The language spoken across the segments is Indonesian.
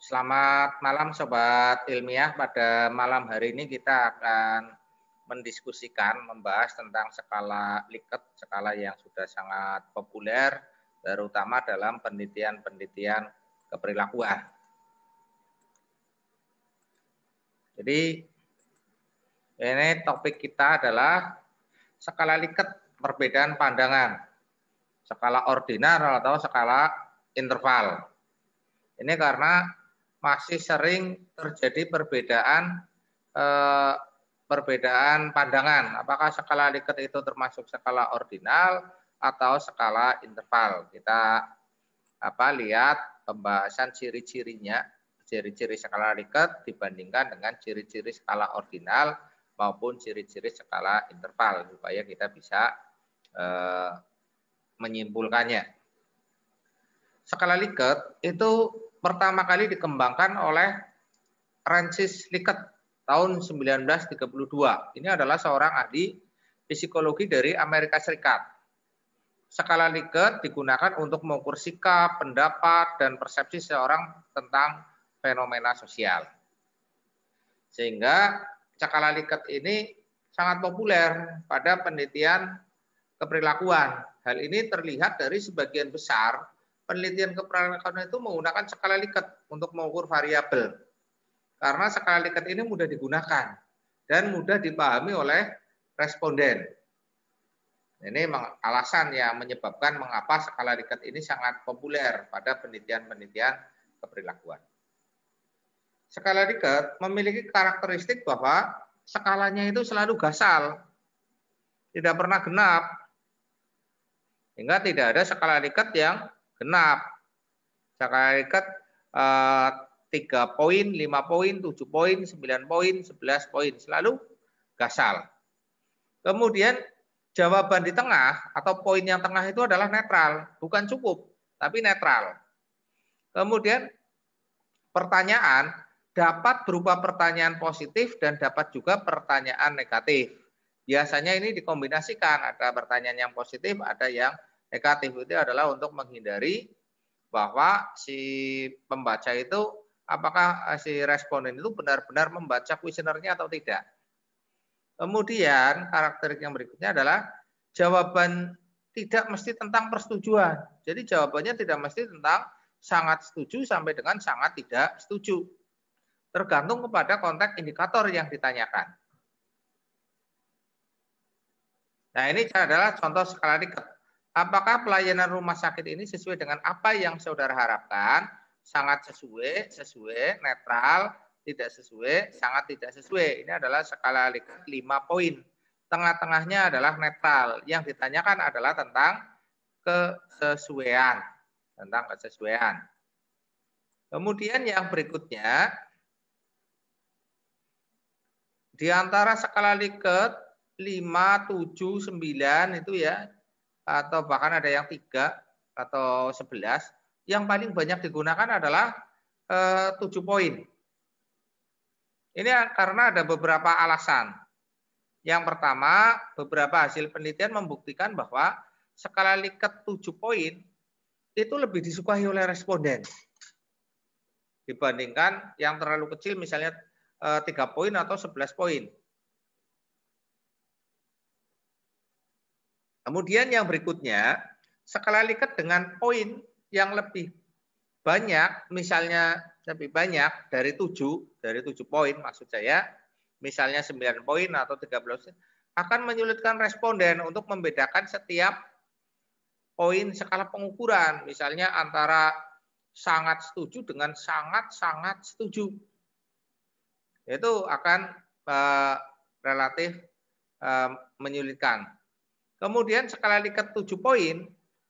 Selamat malam Sobat Ilmiah. Pada malam hari ini kita akan mendiskusikan, membahas tentang skala Likert, skala yang sudah sangat populer, terutama dalam penelitian-penelitian keperilakuan. Jadi, ini topik kita adalah skala Likert, perbedaan pandangan, skala ordinal atau skala interval. Ini karena masih sering terjadi perbedaan pandangan. Apakah skala Likert itu termasuk skala ordinal atau skala interval? Kita lihat pembahasan ciri-cirinya, ciri-ciri skala Likert dibandingkan dengan ciri-ciri skala ordinal maupun ciri-ciri skala interval supaya kita bisa menyimpulkannya. Skala Likert itu pertama kali dikembangkan oleh Francis Likert tahun 1932. Ini adalah seorang ahli psikologi dari Amerika Serikat. Skala Likert digunakan untuk mengukur sikap, pendapat, dan persepsi seseorang tentang fenomena sosial. Sehingga skala Likert ini sangat populer pada penelitian keperilakuan. Hal ini terlihat dari sebagian besar penelitian keperilakuan itu menggunakan skala Likert untuk mengukur variabel. Karena skala Likert ini mudah digunakan dan mudah dipahami oleh responden. Ini alasan yang menyebabkan mengapa skala Likert ini sangat populer pada penelitian-penelitian keperilakuan. Skala Likert memiliki karakteristik bahwa skalanya itu selalu gasal, tidak pernah genap. Sehingga tidak ada skala Likert yang genap. Skala Likert 3 poin, 5 poin, 7 poin, 9 poin, 11 poin. Selalu gasal. Kemudian jawaban di tengah atau poin yang tengah itu adalah netral. Bukan cukup, tapi netral. Kemudian pertanyaan dapat berupa pertanyaan positif dan dapat juga pertanyaan negatif. Biasanya ini dikombinasikan. Ada pertanyaan yang positif, ada yang negatif. Itu adalah untuk menghindari bahwa si pembaca itu, apakah si responden itu benar-benar membaca kuesionernya atau tidak. Kemudian karakteristik yang berikutnya adalah jawaban tidak mesti tentang persetujuan. Jadi jawabannya tidak mesti tentang sangat setuju sampai dengan sangat tidak setuju. Tergantung kepada konteks indikator yang ditanyakan. Nah, ini adalah contoh skala Likert. Apakah pelayanan rumah sakit ini sesuai dengan apa yang saudara harapkan? Sangat sesuai, netral, tidak sesuai, sangat tidak sesuai. Ini adalah skala Likert 5 poin. Tengah-tengahnya adalah netral. Yang ditanyakan adalah tentang kesesuaian. Kemudian yang berikutnya, di antara skala Likert 5, 7, 9 itu ya, atau bahkan ada yang 3 atau 11, yang paling banyak digunakan adalah 7 poin. Ini karena ada beberapa alasan. Yang pertama, beberapa hasil penelitian membuktikan bahwa skala Likert 7 poin itu lebih disukai oleh responden dibandingkan yang terlalu kecil, misalnya 3 poin atau 11 poin. Kemudian yang berikutnya, skala Likert dengan poin yang lebih banyak, misalnya lebih banyak dari 7 poin maksud saya, misalnya 9 poin atau 13, akan menyulitkan responden untuk membedakan setiap poin skala pengukuran, misalnya antara sangat setuju dengan sangat-sangat setuju. Itu akan relatif menyulitkan. Kemudian skala Likert 7 poin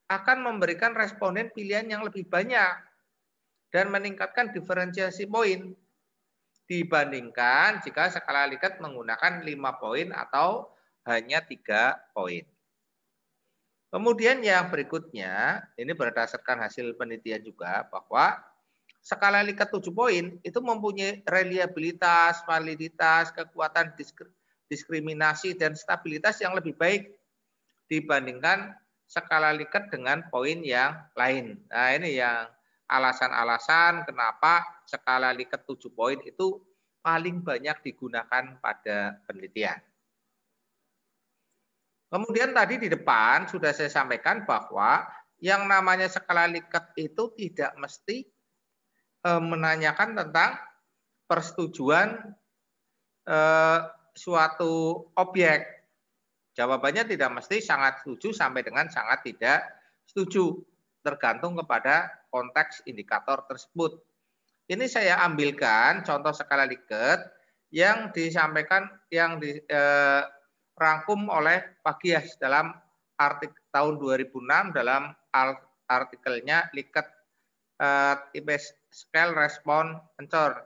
akan memberikan responden pilihan yang lebih banyak dan meningkatkan diferensiasi poin dibandingkan jika skala Likert menggunakan 5 poin atau hanya 3 poin. Kemudian yang berikutnya, ini berdasarkan hasil penelitian juga, bahwa skala Likert 7 poin itu mempunyai reliabilitas, validitas, kekuatan diskriminasi, dan stabilitas yang lebih baik dibandingkan skala Likert dengan poin yang lain. Nah, ini yang alasan-alasan kenapa skala Likert 7 poin itu paling banyak digunakan pada penelitian. Kemudian tadi di depan sudah saya sampaikan bahwa yang namanya skala Likert itu tidak mesti menanyakan tentang persetujuan suatu objek. Jawabannya tidak mesti sangat setuju sampai dengan sangat tidak setuju, tergantung kepada konteks indikator tersebut. Ini saya ambilkan contoh skala Likert yang disampaikan, yang dirangkum oleh Pak Gias dalam artikel tahun 2006 dalam artikelnya Likert Scale Response Answer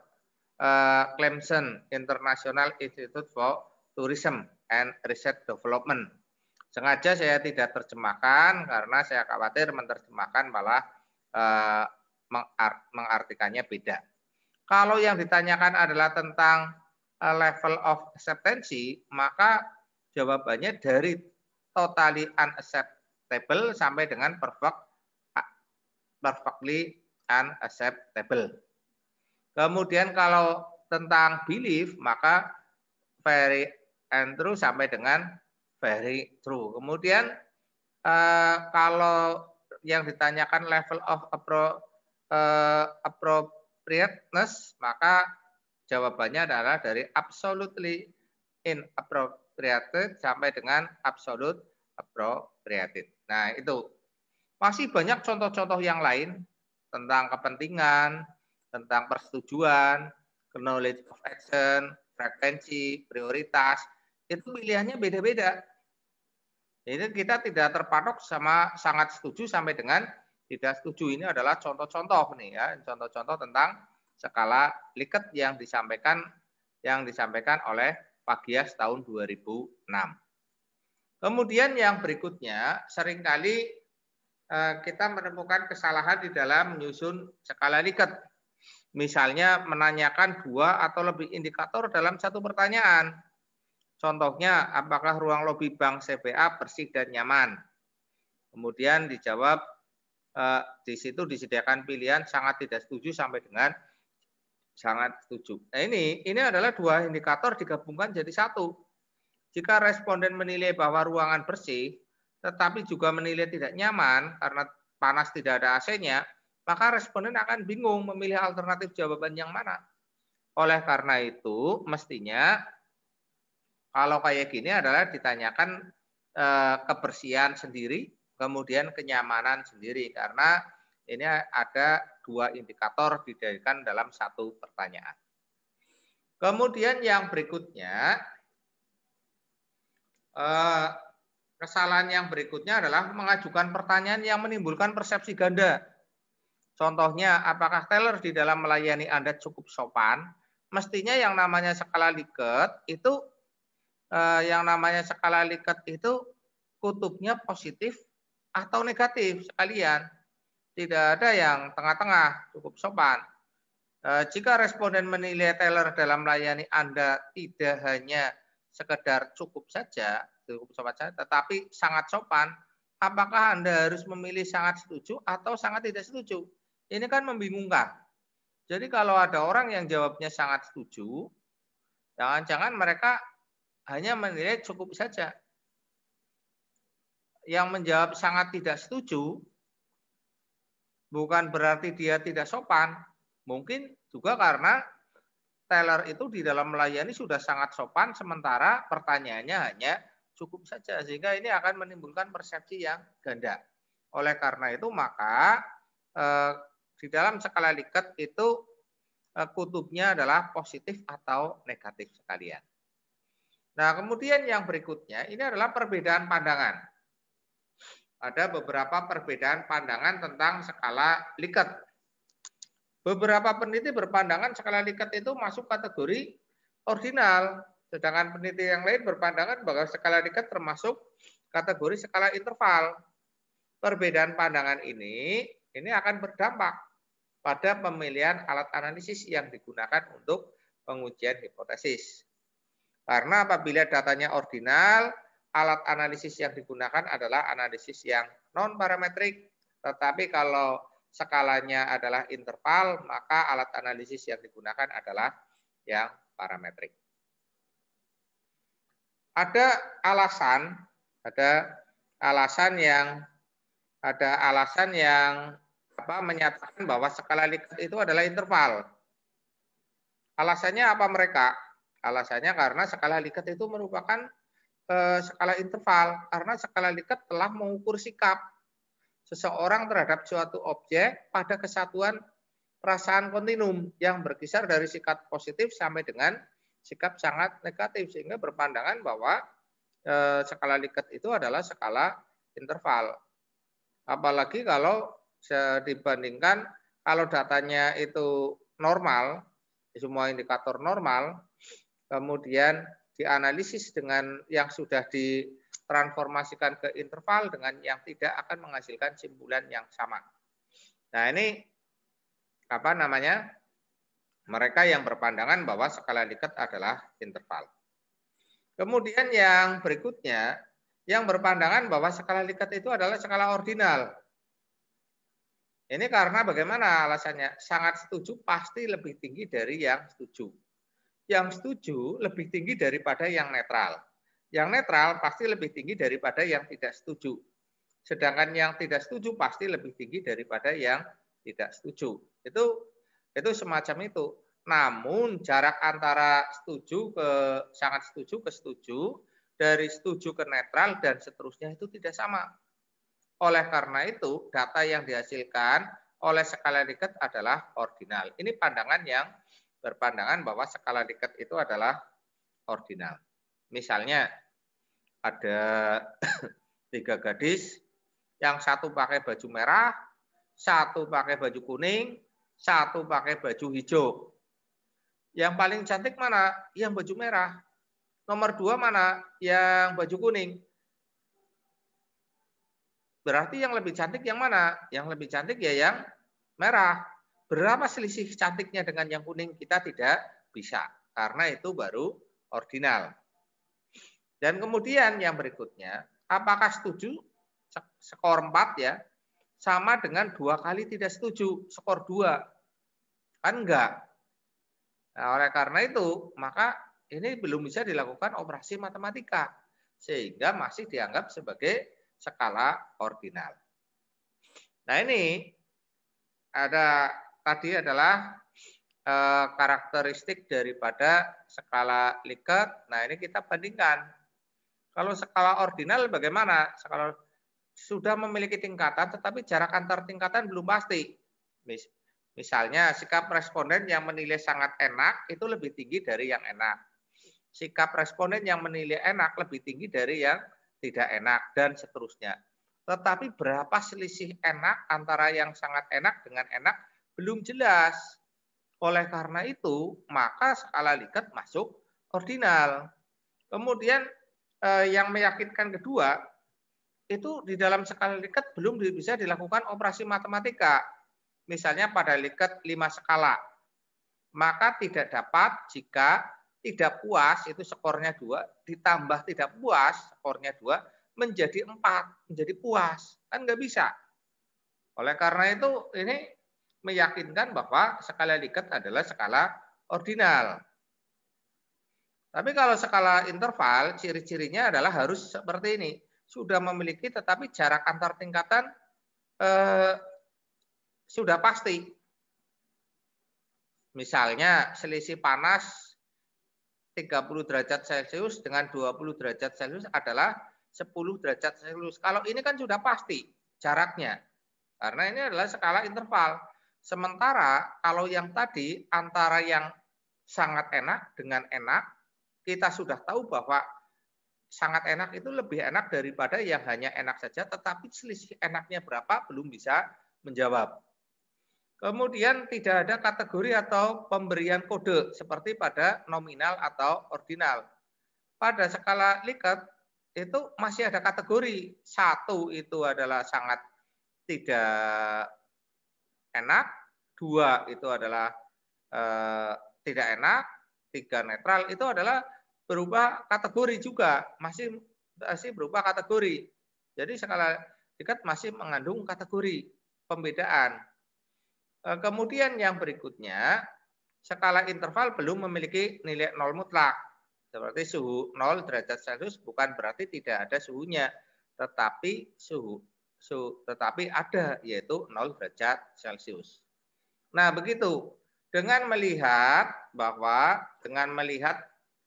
Clemson International Institute for Tourism and Research Development. Sengaja saya tidak terjemahkan karena saya khawatir menerjemahkan malah mengartikannya beda. Kalau yang ditanyakan adalah tentang level of acceptance, maka jawabannya dari totally unacceptable sampai dengan perfectly unacceptable. Kemudian kalau tentang belief, maka very untrue sampai dengan very true. Kemudian kalau yang ditanyakan level of appropriateness, maka jawabannya adalah dari absolutely inappropriate sampai dengan absolute appropriated. Nah, itu masih banyak contoh-contoh yang lain tentang kepentingan, tentang persetujuan, knowledge of action, frekuensi, prioritas, itu pilihannya beda-beda. Jadi kita tidak terpatok sama sangat setuju sampai dengan tidak setuju. Ini adalah contoh-contoh nih ya, contoh-contoh tentang skala Likert yang disampaikan oleh Pak Gias tahun 2006. Kemudian yang berikutnya, seringkali kita menemukan kesalahan di dalam menyusun skala Likert. Misalnya menanyakan 2 atau lebih indikator dalam satu pertanyaan. Contohnya, apakah ruang lobi bank CBA bersih dan nyaman? Kemudian dijawab, di situ disediakan pilihan sangat tidak setuju sampai dengan sangat setuju. Nah ini adalah 2 indikator digabungkan jadi satu. Jika responden menilai bahwa ruangan bersih, tetapi juga menilai tidak nyaman karena panas tidak ada AC-nya, maka responden akan bingung memilih alternatif jawaban yang mana. Oleh karena itu, mestinya kalau kayak gini adalah ditanyakan kebersihan sendiri, kemudian kenyamanan sendiri, karena ini ada 2 indikator didirikan dalam satu pertanyaan. Kemudian yang berikutnya, kesalahan yang berikutnya adalah mengajukan pertanyaan yang menimbulkan persepsi ganda. Contohnya, apakah teller di dalam melayani Anda cukup sopan? Mestinya yang namanya skala Likert itu kutubnya positif atau negatif sekalian. Tidak ada yang tengah-tengah, cukup sopan. Jika responden menilai teller dalam melayani Anda tidak hanya sekedar cukup saja, tetapi sangat sopan, apakah Anda harus memilih sangat setuju atau sangat tidak setuju? Ini kan membingungkan. Jadi kalau ada orang yang jawabnya sangat setuju, jangan-jangan mereka hanya menilai cukup saja. Yang menjawab sangat tidak setuju, bukan berarti dia tidak sopan. Mungkin juga karena teller itu di dalam melayani sudah sangat sopan, sementara pertanyaannya hanya cukup saja. Sehingga ini akan menimbulkan persepsi yang ganda. Oleh karena itu maka di dalam skala Likert itu kutubnya adalah positif atau negatif sekalian. Nah, kemudian yang berikutnya ini adalah perbedaan pandangan. Ada beberapa perbedaan pandangan tentang skala Likert. Beberapa peneliti berpandangan skala Likert itu masuk kategori ordinal, sedangkan peneliti yang lain berpandangan bahwa skala Likert termasuk kategori skala interval. Perbedaan pandangan ini akan berdampak pada pemilihan alat analisis yang digunakan untuk pengujian hipotesis. Karena apabila datanya ordinal, alat analisis yang digunakan adalah analisis yang non-parametrik. Tetapi kalau skalanya adalah interval, maka alat analisis yang digunakan adalah yang parametrik. Ada alasan yang menyatakan bahwa skala Likert itu adalah interval. Alasannya apa mereka? Alasannya karena skala Likert itu merupakan skala interval, karena skala Likert telah mengukur sikap seseorang terhadap suatu objek pada kesatuan perasaan kontinum yang berkisar dari sikap positif sampai dengan sikap sangat negatif, sehingga berpandangan bahwa skala Likert itu adalah skala interval. Apalagi kalau dibandingkan kalau datanya itu normal, semua indikator normal, kemudian dianalisis dengan yang sudah ditransformasikan ke interval dengan yang tidak akan menghasilkan simpulan yang sama. Nah, ini mereka yang berpandangan bahwa skala Likert adalah interval. Kemudian yang berikutnya, yang berpandangan bahwa skala Likert itu adalah skala ordinal. Ini karena bagaimana alasannya? Sangat setuju pasti lebih tinggi dari yang setuju. Yang setuju lebih tinggi daripada yang netral. Yang netral pasti lebih tinggi daripada yang tidak setuju. Sedangkan yang tidak setuju pasti lebih tinggi daripada yang tidak setuju. Itu semacam itu. Namun jarak antara setuju ke sangat setuju ke setuju, dari setuju ke netral dan seterusnya itu tidak sama. Oleh karena itu, data yang dihasilkan oleh skala Likert adalah ordinal. Ini pandangan yang berpandangan bahwa skala Likert itu adalah ordinal. Misalnya ada 3 gadis, yang satu pakai baju merah, satu pakai baju kuning, satu pakai baju hijau. Yang paling cantik mana? Yang baju merah. Nomor 2 mana? Yang baju kuning. Berarti yang lebih cantik yang mana? Yang lebih cantik ya yang merah. Berapa selisih cantiknya dengan yang kuning? Kita tidak bisa. Karena itu baru ordinal. Dan kemudian yang berikutnya, apakah setuju? Skor 4 ya. Sama dengan 2 kali tidak setuju. Skor 2. Kan enggak. Nah, oleh karena itu, maka ini belum bisa dilakukan operasi matematika. Sehingga masih dianggap sebagai skala ordinal. Nah, ini tadi adalah karakteristik daripada skala Likert. Nah, ini kita bandingkan. Kalau skala ordinal bagaimana? Skala sudah memiliki tingkatan, tetapi jarak antar tingkatan belum pasti. Misalnya, sikap responden yang menilai sangat enak itu lebih tinggi dari yang enak. Sikap responden yang menilai enak lebih tinggi dari yang tidak enak, dan seterusnya. Tetapi berapa selisih enak antara yang sangat enak dengan enak belum jelas. Oleh karena itu, maka skala Likert masuk ordinal. Kemudian yang meyakinkan kedua, itu di dalam skala Likert belum bisa dilakukan operasi matematika. Misalnya pada Likert 5 skala. Maka tidak dapat jika tidak puas, itu skornya 2, ditambah tidak puas, skornya 2, menjadi 4, menjadi puas. Kan nggak bisa. Oleh karena itu, ini meyakinkan bahwa skala Likert adalah skala ordinal. Tapi kalau skala interval, ciri-cirinya adalah harus seperti ini. Sudah memiliki, tetapi jarak antar tingkatan sudah pasti. Misalnya, selisih panas 30 derajat Celcius dengan 20 derajat Celcius adalah 10 derajat Celcius. Kalau ini kan sudah pasti jaraknya. Karena ini adalah skala interval. Sementara kalau yang tadi antara yang sangat enak dengan enak, kita sudah tahu bahwa sangat enak itu lebih enak daripada yang hanya enak saja, tetapi selisih enaknya berapa belum bisa menjawab. Kemudian tidak ada kategori atau pemberian kode seperti pada nominal atau ordinal. Pada skala Likert itu masih ada kategori. 1 itu adalah sangat tidak enak, 2 itu adalah tidak enak, 3 netral. Itu adalah berupa kategori juga, masih berupa kategori. Jadi skala Likert masih mengandung kategori pembedaan. Kemudian yang berikutnya, skala interval belum memiliki nilai nol mutlak. Seperti suhu 0 derajat Celcius bukan berarti tidak ada suhunya, tetapi tetapi ada, yaitu 0 derajat Celcius. Nah, begitu. Dengan melihat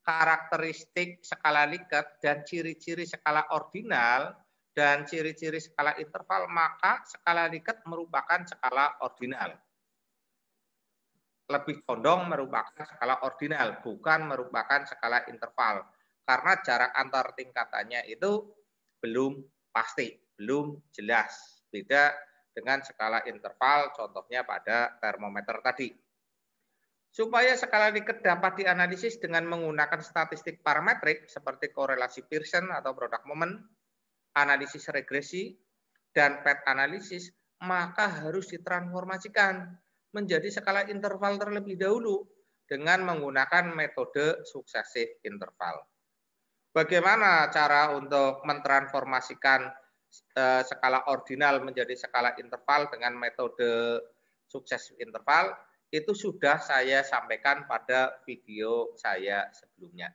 karakteristik skala Likert dan ciri-ciri skala ordinal dan ciri-ciri skala interval, maka skala Likert merupakan skala ordinal. Lebih condong merupakan skala ordinal, bukan merupakan skala interval. Karena jarak antar tingkatannya itu belum pasti, belum jelas. Beda dengan skala interval, contohnya pada termometer tadi. Supaya skala Likert dapat dianalisis dengan menggunakan statistik parametrik seperti korelasi Pearson atau product moment, analisis regresi, dan path analisis, maka harus ditransformasikan menjadi skala interval terlebih dahulu dengan menggunakan metode suksesif interval. Bagaimana cara untuk mentransformasikan skala ordinal menjadi skala interval dengan metode suksesif interval? Itu sudah saya sampaikan pada video saya sebelumnya.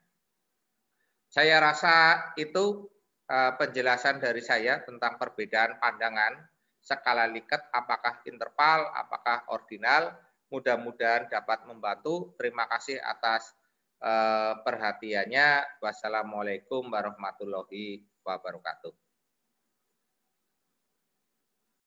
Saya rasa itu penjelasan dari saya tentang perbedaan pandangan skala Likert, apakah interval, apakah ordinal. Mudah-mudahan dapat membantu. Terima kasih atas perhatiannya. Wassalamualaikum warahmatullahi wabarakatuh.